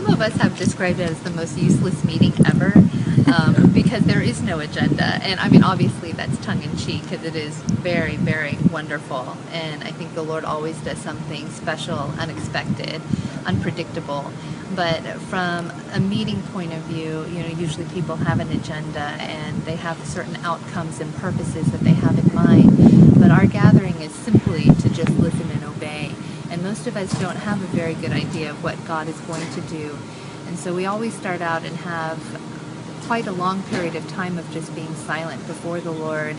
Some of us have described it as the most useless meeting ever, because there is no agenda. And I mean, obviously that's tongue-in-cheek, because it is very, very wonderful. And I think the Lord always does something special, unexpected, unpredictable. But from a meeting point of view, you know, usually people have an agenda and they have certain outcomes and purposes that they have in mind. But our gathering is simply to just listen and obey. And most of us don't have a very good idea of what God is going to do. And so we always start out and have quite a long period of time of just being silent before the Lord,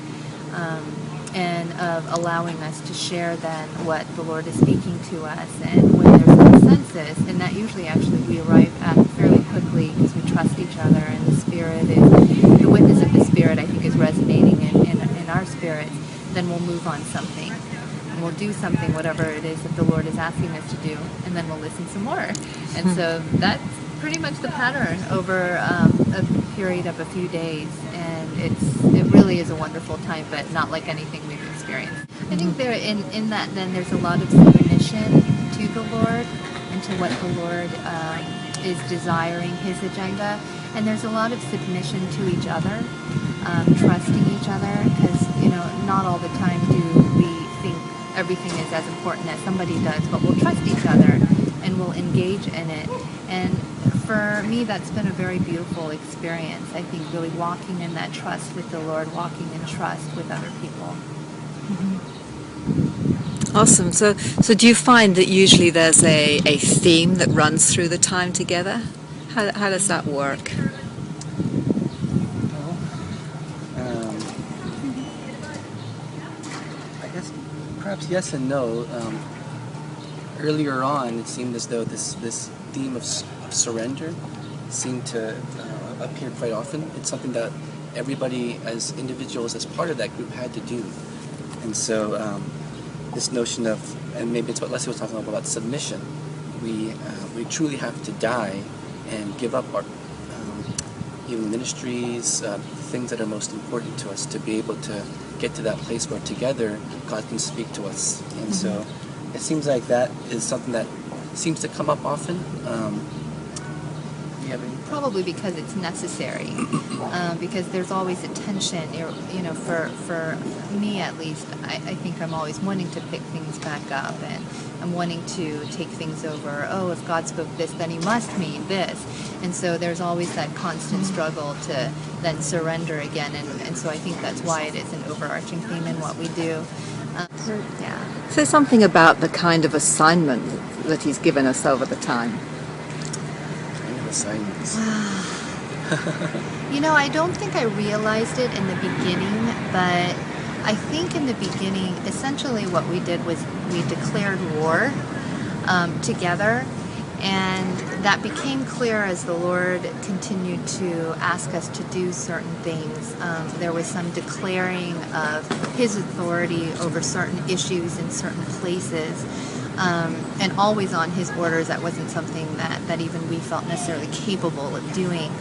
and of allowing us to share then what the Lord is speaking to us. And when there's a consensus, and that usually actually we arrive at fairly quickly because we trust each other, and the Spirit is, the witness of the Spirit I think is resonating in our spirits, then we'll move on something. And we'll do something, whatever it is that the Lord is asking us to do, and then we'll listen some more. And so that's pretty much the pattern over a period of a few days, and it really is a wonderful time, but not like anything we've experienced. I think there in that then there's a lot of submission to the Lord and to what the Lord is desiring, His agenda, and there's a lot of submission to each other, trusting each other, because you know not all the time do we think everything is as important as somebody does, but we'll trust each other and we'll engage in it. And for me, that's been a very beautiful experience. I think really walking in that trust with the Lord, walking in trust with other people. Mm-hmm. Awesome. So do you find that usually there's a theme that runs through the time together? How does that work? I guess perhaps yes and no. Earlier on, it seemed as though this theme of surrender seemed to appear quite often. It's something that everybody as individuals, as part of that group, had to do. And so this notion of, and maybe it's what Leslie was talking about submission, we truly have to die and give up our even ministries, things that are most important to us, to be able to get to that place where together God can speak to us. And so it seems like that is something that seems to come up often. Probably because it's necessary, because there's always a tension. You know, for me at least, I think I'm always wanting to pick things back up, and I'm wanting to take things over. Oh, if God spoke this, then He must mean this. And so there's always that constant struggle to then surrender again. And so I think that's why it is an overarching theme in what we do. Yeah. Say something about the kind of assignment that He's given us over the time. Assignments. You know, I don't think I realized it in the beginning, but I think in the beginning, essentially what we did was we declared war together, and that became clear as the Lord continued to ask us to do certain things. There was some declaring of His authority over certain issues in certain places. And always on His orders. That wasn't something that even we felt necessarily capable of doing.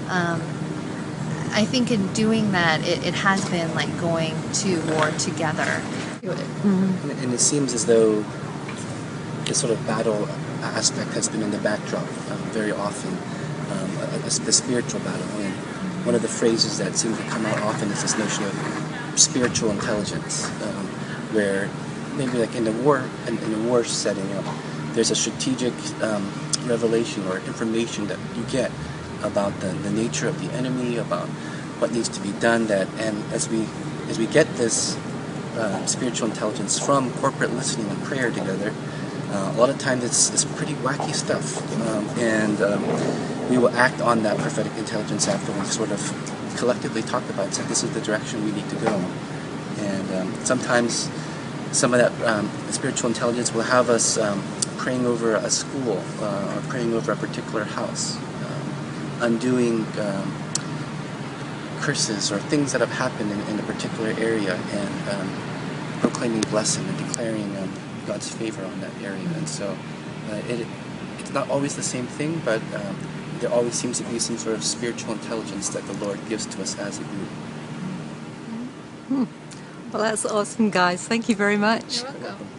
I think in doing that, it has been like going to war together. And it seems as though this sort of battle aspect has been in the backdrop very often, the spiritual battle. And one of the phrases that seems to come out often is this notion of spiritual intelligence, where maybe like in a war setting, there's a strategic revelation or information that you get about the nature of the enemy, about what needs to be done. And as we get this spiritual intelligence from corporate listening and prayer together, a lot of times it's pretty wacky stuff, and we will act on that prophetic intelligence after we sort of collectively talked about it, said this is the direction we need to go. And sometimes some of that spiritual intelligence will have us praying over a school or praying over a particular house, undoing curses or things that have happened in a particular area, and proclaiming blessing and declaring God's favor on that area. And so it's not always the same thing, but there always seems to be some sort of spiritual intelligence that the Lord gives to us as a group. Well, that's awesome, guys. Thank you very much. You're welcome.